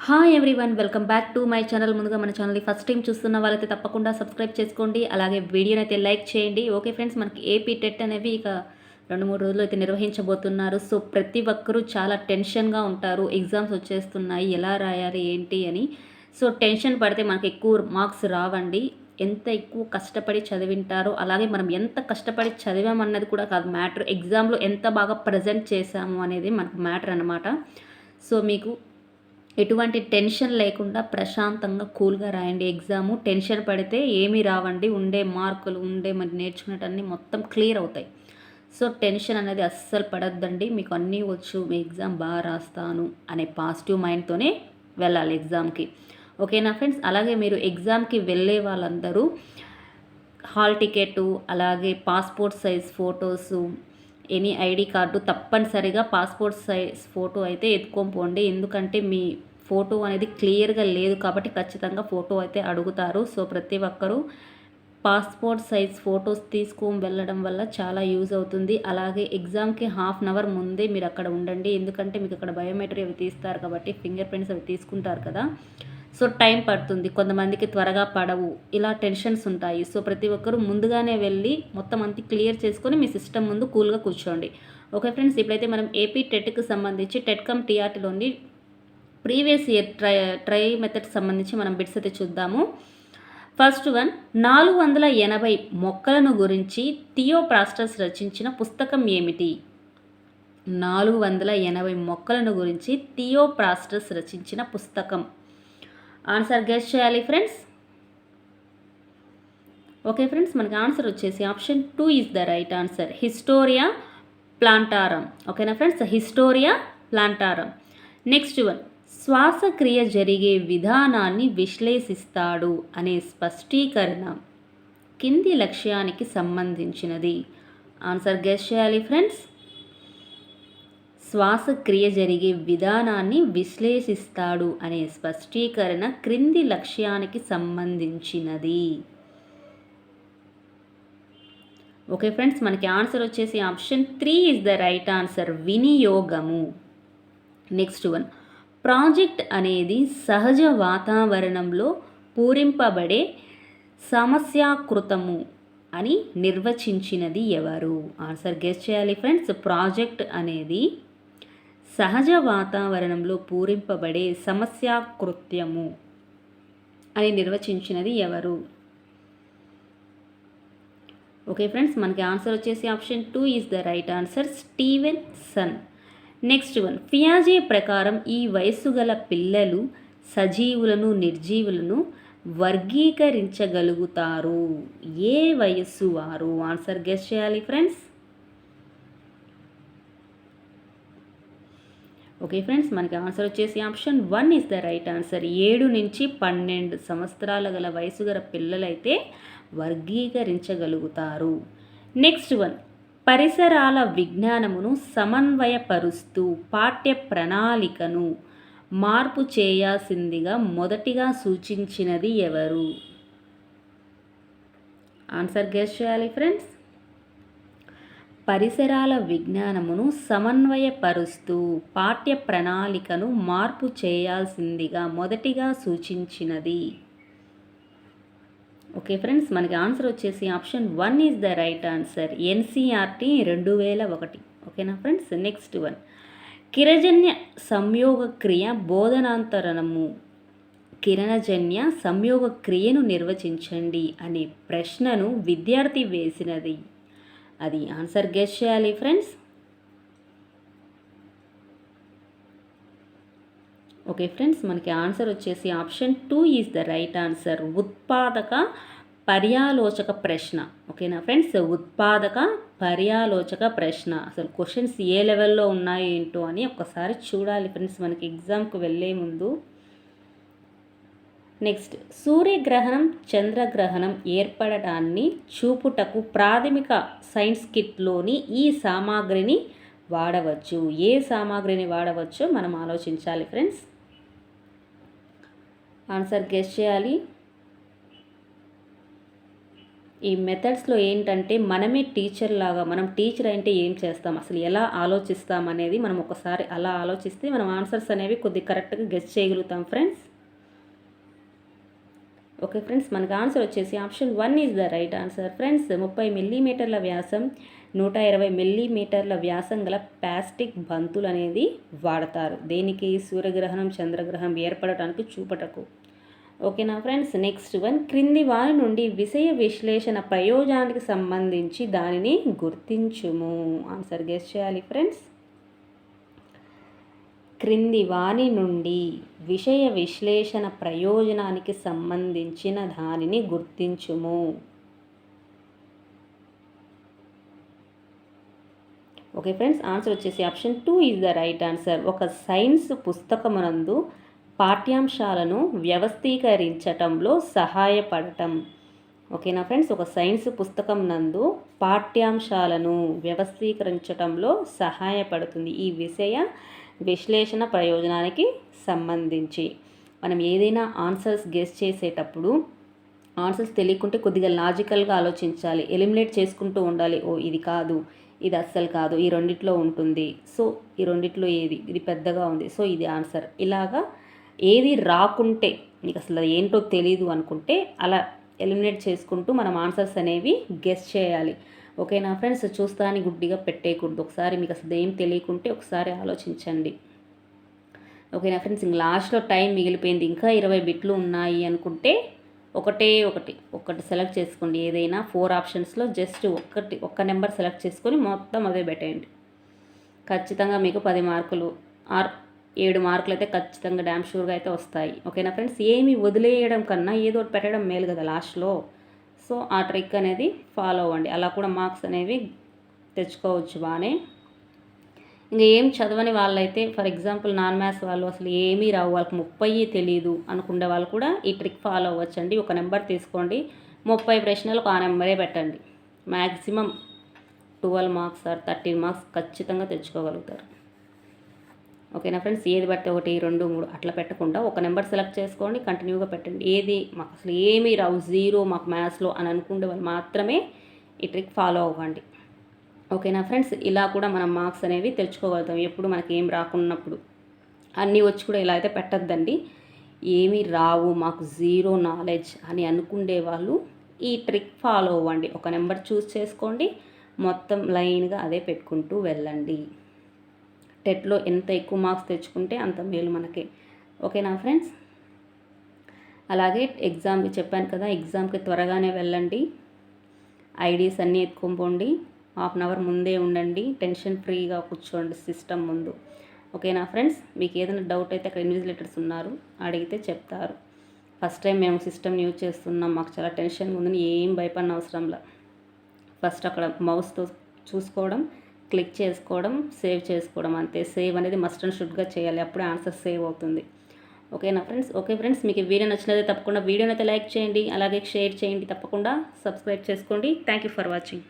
Hi everyone, welcome back to my channel. ముందుగా మన ఛానల్ని ఫస్ట్ టైం చూస్తున్న వాళ్ళైతే తప్పకుండా సబ్స్క్రైబ్ చేసుకోండి, అలాగే వీడియోని అయితే లైక్ చేయండి. ఓకే ఫ్రెండ్స్, మనకి ఏపీ టెట్ అనేవి ఇక 2-3 రోజులు అయితే నిర్వహించబోతున్నారు. సో ప్రతి ఒక్కరూ చాలా టెన్షన్గా ఉంటారు. ఎగ్జామ్స్ వచ్చేస్తున్నాయి, ఎలా రాయాలి ఏంటి అని. సో టెన్షన్ పడితే మనకి ఎక్కువ మార్క్స్ రావండి. ఎంత ఎక్కువ కష్టపడి చదివింటారో, అలాగే మనం ఎంత కష్టపడి చదివామన్నది కూడా కాదు మ్యాటర్, ఎగ్జామ్లో ఎంత బాగా ప్రజెంట్ చేశాము అనేది మనకు మ్యాటర్ అన్నమాట. సో మీకు ఎటువంటి టెన్షన్ లేకుండా ప్రశాంతంగా కూల్గా రాయండి ఎగ్జాము. టెన్షన్ పడితే ఏమీ రావండి, ఉండే మార్కులు మరి నేర్చుకునేటన్నీ మొత్తం క్లియర్ అవుతాయి. సో టెన్షన్ అనేది అస్సలు పడద్దండి. మీకు అన్నీ వచ్చు, మీ ఎగ్జామ్ బాగా రాస్తాను అనే పాజిటివ్ మైండ్తోనే వెళ్ళాలి ఎగ్జామ్కి. ఓకేనా ఫ్రెండ్స్? అలాగే మీరు ఎగ్జామ్కి వెళ్ళే వాళ్ళందరూ హాల్ టికెట్, అలాగే passport size photos, any ID card, తప్పనిసరిగా పాస్పోర్ట్ సైజ్ ఫోటో అయితే ఎత్తుకొని పోండి. ఎందుకంటే మీ ఫోటో అనేది క్లియర్గా లేదు కాబట్టి ఖచ్చితంగా ఫోటో అయితే అడుగుతారు. సో ప్రతి ఒక్కరూ పాస్పోర్ట్ సైజ్ ఫొటోస్ తీసుకొని వెళ్ళడం వల్ల చాలా యూజ్ అవుతుంది. అలాగే ఎగ్జామ్కి హాఫ్ అన్ అవర్ ముందే మీరు అక్కడ ఉండండి. ఎందుకంటే మీకు అక్కడ బయోమెట్రీ అవి తీస్తారు కాబట్టి, ఫింగర్ ప్రింట్స్ అవి తీసుకుంటారు కదా. సో టైం పడుతుంది, కొంతమందికి త్వరగా పడవు, ఇలా టెన్షన్స్ ఉంటాయి. సో ప్రతి ఒక్కరూ ముందుగానే వెళ్ళి మొత్తం అంతా క్లియర్ చేసుకొని మీ సిస్టమ్ ముందు కూల్గా కూర్చోండి. ఓకే ఫ్రెండ్స్, ఇప్పుడైతే మనం ఏపీ టెట్కి సంబంధించి టెట్కమ్ టీఆర్టీలోని ప్రీవియస్ ఇయర్ ట్రై మెథడ్కి సంబంధించి మనం బిట్స్ అయితే చూద్దాము. ఫస్ట్ వన్, 480 మొక్కలను గురించి థియోప్రాస్టస్ రచించిన పుస్తకం ఏమిటి? 480 మొక్కలను గురించి థియోప్రాస్టస్ రచించిన పుస్తకం. ఆన్సర్ గెస్ చేయాలి ఫ్రెండ్స్. ఓకే ఫ్రెండ్స్, మనకి ఆన్సర్ వచ్చేసి option 2 is the right answer, Historia Plantarum. ఓకేనా friends, Historia Plantarum. Next one, శ్వాసక్రియ జరిగే విధానాన్ని విశ్లేషిస్తాడు అనే స్పష్టీకరణ కింది లక్ష్యానికి సంబంధించినది. ఆన్సర్ గెస్ చేయాలి ఫ్రెండ్స్. శ్వాసక్రియ జరిగే విధానాన్ని విశ్లేషిస్తాడు అనే స్పష్టీకరణ క్రింది లక్ష్యానికి సంబంధించినది. ఓకే ఫ్రెండ్స్, మనకి ఆన్సర్ వచ్చేసి option 3 is the right answer, వినియోగము. నెక్స్ట్ వన్, ప్రాజెక్ట్ అనేది సహజ వాతావరణంలో పూరింపబడే సమస్యాకృతము అని నిర్వచించినది ఎవరు? ఆన్సర్ గెస్ చేయాలి ఫ్రెండ్స్. ప్రాజెక్ట్ అనేది సహజ వాతావరణంలో పూరింపబడే సమస్యాకృత్యము అని నిర్వచించినది ఎవరు? ఓకే ఫ్రెండ్స్, మనకి ఆన్సర్ వచ్చేసి option 2 is the right answer, Stevenson. Next one, పియాజే ప్రకారం ఈ వయస్సు గల పిల్లలు సజీవులను నిర్జీవులను వర్గీకరించగలుగుతారు. ఏ వయస్సు వారు? ఆన్సర్ గెస్ చేయాలి ఫ్రెండ్స్. ఓకే ఫ్రెండ్స్, మనకి ఆన్సర్ వచ్చేసి option 1 is the right answer, 7 నుంచి 12 సంవత్సరాల గల వయసు గల పిల్లలైతే వర్గీకరించగలుగుతారు. నెక్స్ట్ వన్, పరిసరాల విజ్ఞానమును సమన్వయపరుస్తూ పాఠ్య ప్రణాళికను మార్పు చేయాల్సిందిగా మొదటిగా సూచించినది ఎవరు? ఆన్సర్ గెస్ చేయాలి ఫ్రెండ్స్. పరిసరాల విజ్ఞానమును సమన్వయపరుస్తూ పాఠ్య ప్రణాళికను మార్పు చేయాల్సిందిగా మొదటిగా సూచించినది. ఓకే ఫ్రెండ్స్, మనకి ఆన్సర్ వచ్చేసి option 1 is the right answer, NCERT 2001. ఓకేనా ఫ్రెండ్స్. నెక్స్ట్ వన్, కిరణజన్య సంయోగక్రియ బోధనాంతరము కిరణజన్య సంయోగక్రియను నిర్వచించండి అనే ప్రశ్నను విద్యార్థి వేసినది. అది ఆన్సర్ గెస్ చేయాలి ఫ్రెండ్స్. ఓకే ఫ్రెండ్స్, మనకి ఆన్సర్ వచ్చేసి option 2 is the right answer, ఉత్పాదక పర్యాలోచక ప్రశ్న. ఓకేనా ఫ్రెండ్స్, ఉత్పాదక పర్యాలోచక ప్రశ్న. అసలు క్వశ్చన్స్ ఏ లెవెల్లో ఉన్నాయో ఏంటో అని ఒక్కసారి చూడాలి ఫ్రెండ్స్ మనకి ఎగ్జామ్కి వెళ్ళే ముందు. నెక్స్ట్, సూర్యగ్రహణం చంద్రగ్రహణం ఏర్పడటాన్ని చూపుటకు ప్రాథమిక సైన్స్ కిట్లోని ఈ సామాగ్రిని వాడవచ్చు. ఏ సామాగ్రిని వాడవచ్చో మనం ఆలోచించాలి ఫ్రెండ్స్. ఆన్సర్ గెస్ చేయాలి. ఈ మెథడ్స్లో ఏంటంటే మనమే టీచర్ లాగా, మనం టీచర్ అంటే ఏం చేస్తాం, అసలు ఎలా ఆలోచిస్తాం అనేది మనం ఒకసారి అలా ఆలోచిస్తే మనం ఆన్సర్స్ అనేవి కొద్దిగా కరెక్ట్గా గెస్ చేయగలుగుతాం ఫ్రెండ్స్. ఓకే ఫ్రెండ్స్, మనకు ఆన్సర్ వచ్చేసి option 1 is the right answer friends. 30 మిల్లీమీటర్ల వ్యాసం, 120 మిల్లీమీటర్ల వ్యాసం గల ప్లాస్టిక్ బంతులు అనేది వాడతారు. దేనికి? సూర్యగ్రహణం, చంద్రగ్రహణం ఏర్పడటానికి చూపటకు. ఓకేనా ఫ్రెండ్స్, నెక్స్ట్ వన్. క్రింది వారి నుండి విషయ విశ్లేషణ ప్రయోజనానికి సంబంధించి దానిని గుర్తించుము. ఆన్సర్ గెస్ చేయాలి ఫ్రెండ్స్. క్రింది వాని నుండి విషయ విశ్లేషణ ప్రయోజనానికి సంబంధించిన దానిని గుర్తించుము. ఓకే ఫ్రెండ్స్, ఆన్సర్ వచ్చేసి option 2 is the right answer. ఒక సైన్స్ పుస్తకమునందు పాఠ్యాంశాలను వ్యవస్థీకరించటంలో సహాయపడటం. ఓకేనా ఫ్రెండ్స్, ఒక సైన్స్ పుస్తకం నందు పాఠ్యాంశాలను వ్యవస్థీకరించటంలో సహాయపడుతుంది ఈ విషయ విశ్లేషణ ప్రయోజనానికి సంబంధించి. మనం ఏదైనా ఆన్సర్స్ గెస్ చేసేటప్పుడు ఆన్సర్స్ తెలియకుంటే కొద్దిగా లాజికల్గా ఆలోచించాలి, ఎలిమినేట్ చేసుకుంటూ ఉండాలి. ఓ ఇది కాదు, ఇది అస్సలు కాదు, ఈ రెండిట్లో ఉంటుంది, సో ఈ రెండిట్లో ఏది, ఇది పెద్దగా ఉంది, సో ఇది ఆన్సర్. ఇలాగా ఏది రాకుంటే, నీకు అసలు ఏంటో తెలీదు అనుకుంటే అలా ఎలిమినేట్ చేసుకుంటూ మనం ఆన్సర్స్ అనేవి గెస్ చేయాలి. ఓకేనా ఫ్రెండ్స్, చూస్తాని గుడ్డిగా పెట్టేయకూడదు. ఒకసారి మీకు అసలు ఏం తెలియకుంటే ఒకసారి ఆలోచించండి. ఓకేనా ఫ్రెండ్స్, ఇంక లాస్ట్లో టైం మిగిలిపోయింది, ఇంకా 20 బిట్లు ఉన్నాయి అనుకుంటే ఒకటి సెలెక్ట్ చేసుకోండి. ఏదైనా 4 ఆప్షన్స్లో జస్ట్ ఒక్క నెంబర్ సెలెక్ట్ చేసుకొని మొత్తం అదే పెట్టేయండి. ఖచ్చితంగా మీకు 10 మార్కులు ఆర్ 7 మార్కులు అయితే ఖచ్చితంగా డ్యామ్ షూర్గా అయితే వస్తాయి. ఓకేనా ఫ్రెండ్స్, ఏమి వదిలేయడం కన్నా ఏదో ఒకటి పెట్టడం మేలు కదా లాస్ట్లో. సో ఆ ట్రిక్ అనేది ఫాలో అవ్వండి, అలా కూడా మార్క్స్ అనేవి తెచ్చుకోవచ్చు బాగానే. ఇంకా ఏం చదవని వాళ్ళైతే, ఫర్ ఎగ్జాంపుల్ నాన్ మ్యాథ్స్ వాళ్ళు అసలు ఏమీ రావు, వాళ్ళకి 30 తెలియదు అనుకునే వాళ్ళు కూడా ఈ ట్రిక్ ఫాలో అవ్వచ్చండి. ఒక నెంబర్ తీసుకోండి, 30 ప్రశ్నలకు ఆ నెంబరే పెట్టండి. మ్యాక్సిమం 12 మార్క్స్ ఆర్ 13 మార్క్స్ ఖచ్చితంగా తెచ్చుకోగలుగుతారు. ఓకేనా ఫ్రెండ్స్, ఏది పడితే 1, 2, 3 అట్లా పెట్టకుండా ఒక నెంబర్ సెలెక్ట్ చేసుకోండి, కంటిన్యూగా పెట్టండి. ఏది మాకు అసలు ఏమీ రావు, 0 మాకు మ్యాథ్స్లో అని అనుకునే వాళ్ళు మాత్రమే ఈ ట్రిక్ ఫాలో అవ్వండి. ఓకేనా ఫ్రెండ్స్, ఇలా కూడా మనం మార్క్స్ అనేవి తెచ్చుకోగలుగుతాం. ఎప్పుడు మనకి ఏం రాకున్నప్పుడు అన్నీ వచ్చి కూడా ఇలా అయితే పెట్టద్దండి. ఏమీ రావు, మాకు 0 నాలెడ్జ్ అని అనుకునే వాళ్ళు ఈ ట్రిక్ ఫాలో అవ్వండి. ఒక నెంబర్ చూస్ చేసుకోండి, మొత్తం లైన్గా అదే పెట్టుకుంటూ వెళ్ళండి. టెట్లో ఎంత ఎక్కువ మార్క్స్ తెచ్చుకుంటే అంత మేలు మనకి. ఓకేనా ఫ్రెండ్స్, అలాగే ఎగ్జామ్కి చెప్పాను కదా, ఎగ్జామ్కి త్వరగానే వెళ్ళండి, ఐడీస్ అన్నీ ఎత్తుకొని 1/2 అవర్ ముందే ఉండండి, టెన్షన్ ఫ్రీగా కూర్చోండి సిస్టమ్ ముందు. ఓకేనా ఫ్రెండ్స్, మీకు ఏదైనా డౌట్ అయితే అక్కడ ఇన్విజిలేటర్స్ ఉన్నారు, అడిగితే చెప్తారు. ఫస్ట్ టైం మేము సిస్టమ్ యూజ్ చేస్తున్నాం, మాకు చాలా టెన్షన్గా ఉందని ఏం భయపడిన అవసరంలా. ఫస్ట్ అక్కడ మౌస్తో చూసుకోవడం, క్లిక్ చేసుకోవడం, సేవ్ చేసుకోవడం, అంతే. సేవ్ అనేది మస్ట్ అండ్ షుడ్గా చేయాలి, అప్పుడే ఆన్సర్ సేవ్ అవుతుంది. ఓకేనా ఫ్రెండ్స్. ఓకే ఫ్రెండ్స్, మీకు వీడియో నచ్చినట్లయితే తప్పకుండా వీడియోని అయితే లైక్ చేయండి, అలాగే షేర్ చేయండి, తప్పకుండా సబ్స్క్రైబ్ చేసుకోండి. Thank you for watching.